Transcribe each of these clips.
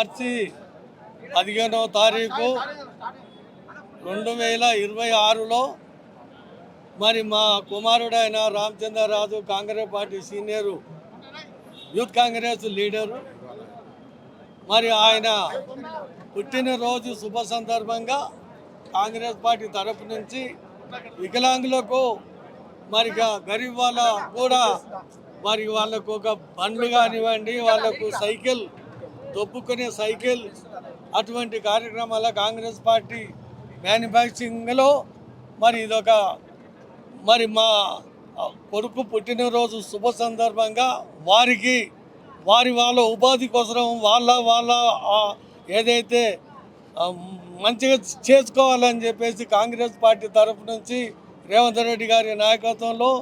మార్చి 15వ తారీఖు 2026లో మరి మా కుమారుడైన Ramachandra Raju Congress party senior youth Congress leader మరి ఆయన పుట్టినరోజు శుభ సందర్భంగా కాంగ్రెస్ పార్టీ తరపు నుంచి వికలాంగులకు మరి గరీబ్ వాళ్ళ కూడా మరి వాళ్ళకు ఒక బండ్లు కానివ్వండి, వాళ్ళకు సైకిల్ తొప్పుకునే సైకిల్ అటువంటి కార్యక్రమాల కాంగ్రెస్ పార్టీ మ్యానుఫ్యాక్చరింగ్లో మరి ఇదొక మరి మా కొడుకు పుట్టినరోజు శుభ సందర్భంగా వారికి వాళ్ళ ఉపాధి కోసం వాళ్ళ ఏదైతే మంచిగా చేసుకోవాలని చెప్పేసి కాంగ్రెస్ పార్టీ తరఫు నుంచి రేవంత్ రెడ్డి గారి నాయకత్వంలో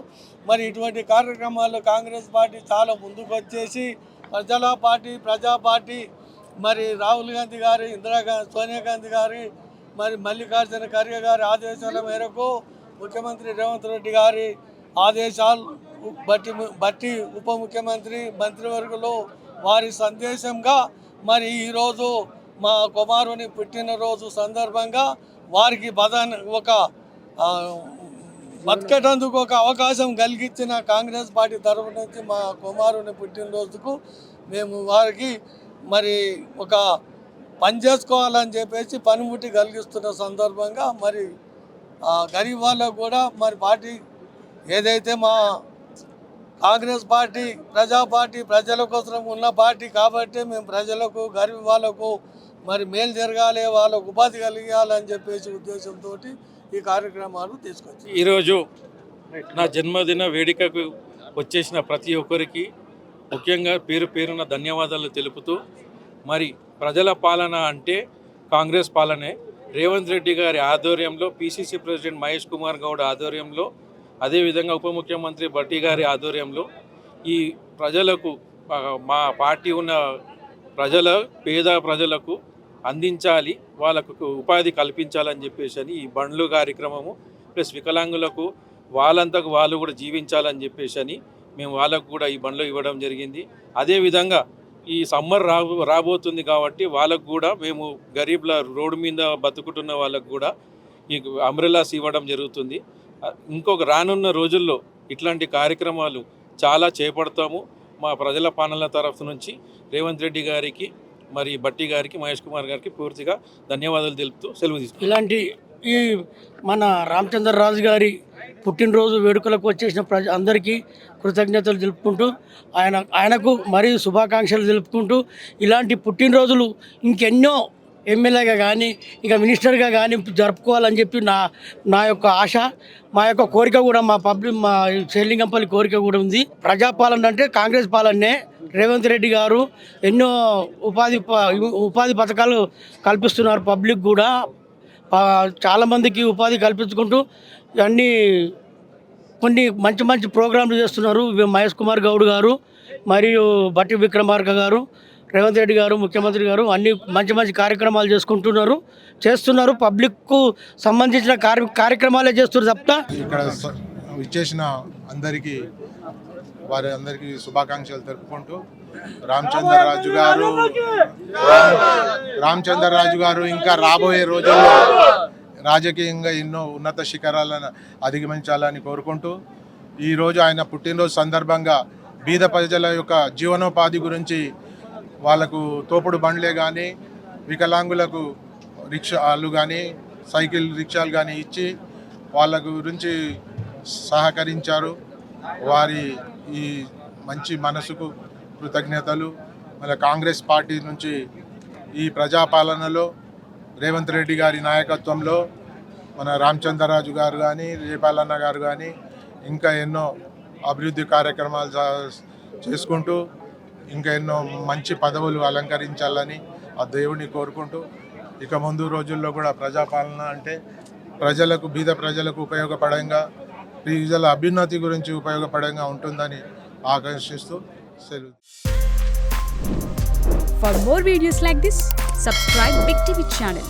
మరి ఇటువంటి కార్యక్రమాలు కాంగ్రెస్ పార్టీ చాలా ముందుకు వచ్చేసి ప్రజా పార్టీ మరి రాహుల్ గాంధీ గారి సోనియా గాంధీ గారి మరి మల్లికార్జున ఖర్గే గారి ఆదేశాల మేరకు ముఖ్యమంత్రి రేవంత్ రెడ్డి గారి ఆదేశాలు బట్టి ఉప ముఖ్యమంత్రి మంత్రివర్గులు వారి సందేశంగా మరి ఈరోజు మా కుమారుని పుట్టినరోజు సందర్భంగా వారికి ఒక బతకటందుకు ఒక అవకాశం కలిగించిన కాంగ్రెస్ పార్టీ తరఫు నుంచి మా కుమారుని పుట్టినరోజుకు మేము వారికి మరి ఒక పని చేసుకోవాలని చెప్పేసి పనిముట్టి కలిగిస్తున్న సందర్భంగా మరి గరీబ్ వాళ్ళకు కూడా మరి పార్టీ ఏదైతే మా కాంగ్రెస్ పార్టీ ప్రజల కోసం ఉన్న పార్టీ కాబట్టి మేము ప్రజలకు గరీబ్ వాళ్ళకు మరి మేలు జరగాలి, వాళ్ళకు ఉపాధి కలిగాలని చెప్పేసి ఉద్దేశంతో ఈ కార్యక్రమాలు తీసుకొచ్చి ఈరోజు నా జన్మదిన వేడుకకు వచ్చేసిన ప్రతి ఒక్కరికి ముఖ్యంగా పేరున ధన్యవాదాలు తెలుపుతూ మరి ప్రజల పాలన అంటే కాంగ్రెస్ పాలనే. రేవంత్ రెడ్డి గారి ఆధ్వర్యంలో, పిసిసి ప్రెసిడెంట్ మహేష్ కుమార్ గౌడ్ ఆధ్వర్యంలో, అదేవిధంగా ఉప ముఖ్యమంత్రి భట్టి గారి ఆధ్వర్యంలో ఈ ప్రజలకు మా పార్టీ ఉన్న పేద ప్రజలకు అందించాలి, వాళ్ళకు ఉపాధి కల్పించాలని చెప్పేసి ఈ బండ్లు కార్యక్రమము ప్లస్ వికలాంగులకు వాళ్ళంతకు వాళ్ళు కూడా జీవించాలని చెప్పేసి మేము వాళ్ళకు కూడా ఈ బండ్లు ఇవ్వడం జరిగింది. అదేవిధంగా ఈ సమ్మర్ రాబోతుంది కాబట్టి వాళ్ళకు కూడా మేము గరీబ్ల రోడ్డు మీద బతుకుతున్న వాళ్ళకు కూడా ఈ అంబ్రెల్లాస్ ఇవ్వడం జరుగుతుంది. ఇంకొక రానున్న రోజుల్లో ఇట్లాంటి కార్యక్రమాలు చాలా చేపడతాము. మా ప్రజల పాలన తరఫు నుంచి రేవంత్ రెడ్డి గారికి, మరి భట్టి గారికి, మహేష్ కుమార్ గారికి పూర్తిగా ధన్యవాదాలు తెలుపుతూ సెలవు తీసుకుంటాం. ఇలాంటి ఈ మన రామచంద్రరాజు గారి పుట్టినరోజు వేడుకలకు వచ్చేసిన అందరికీ కృతజ్ఞతలు తెలుపుకుంటూ ఆయనకు మరియు శుభాకాంక్షలు తెలుపుకుంటూ ఇలాంటి పుట్టినరోజులు ఇంకెన్నో ఎమ్మెల్యేగా కానీ ఇంకా మినిస్టర్గా కానీ జరుపుకోవాలని చెప్పి నా యొక్క ఆశ, మా యొక్క కోరిక కూడా, మా షేర్లింగంపల్లి కోరిక కూడా ఉంది. ప్రజాపాలన అంటే కాంగ్రెస్ పాలనే. రేవంత్ రెడ్డి గారు ఎన్నో ఉపాధి పథకాలు కల్పిస్తున్నారు. పబ్లిక్ కూడా చాలామందికి ఉపాధి కల్పించుకుంటూ కొన్ని మంచి ప్రోగ్రాంలు చేస్తున్నారు. మహేష్ కుమార్ గౌడ్ గారు మరియు భట్టి విక్రమార్క గారు, రేవంత్ రెడ్డి గారు, ముఖ్యమంత్రి గారు అన్ని మంచి కార్యక్రమాలు చేస్తున్నారు. పబ్లిక్కు సంబంధించిన కార్యక్రమాలే చేస్తున్నారు తప్ప ఇక్కడ ఇచ్చేసిన వారందరికీ శుభాకాంక్షలు తెలుపుకుంటూ రామచంద్రరాజు గారు ఇంకా రాబోయే రోజుల్లో రాజకీయంగా ఎన్నో ఉన్నత శిఖరాలను అధిగమించాలని కోరుకుంటూ ఈరోజు ఆయన పుట్టినరోజు సందర్భంగా బీద ప్రజల యొక్క జీవనోపాధి గురించి వాళ్ళకు తోపుడు బండ్లే కానీ, వికలాంగులకు రిక్షాలు కానీ, సైకిల్ రిక్షాలు కానీ ఇచ్చి వాళ్ళ గురించి సహకరించారు. వారి ఈ మంచి మనసుకు కృతజ్ఞతలు. మన కాంగ్రెస్ పార్టీ నుంచి ఈ ప్రజాపాలనలో రేవంత్ రెడ్డి గారి నాయకత్వంలో మన రామచంద్రరాజు గారు కానీ, రేపాలన్న గారు కానీ ఇంకా ఎన్నో అభివృద్ధి కార్యక్రమాలు చేసుకుంటూ ఇంకా ఎన్నో మంచి పదవులు అలంకరించాలని ఆ దేవుడిని కోరుకుంటూ ఇక ముందు రోజుల్లో కూడా ప్రజాపాలన అంటే బీద ప్రజలకు ఉపయోగపడంగా, ప్రజల అభ్యున్నతి గురించి ఉపయోగపడంగా ఉంటుందని ఆకాంక్షిస్తూ సెలవు. For more videos like this, subscribe Big TV channel.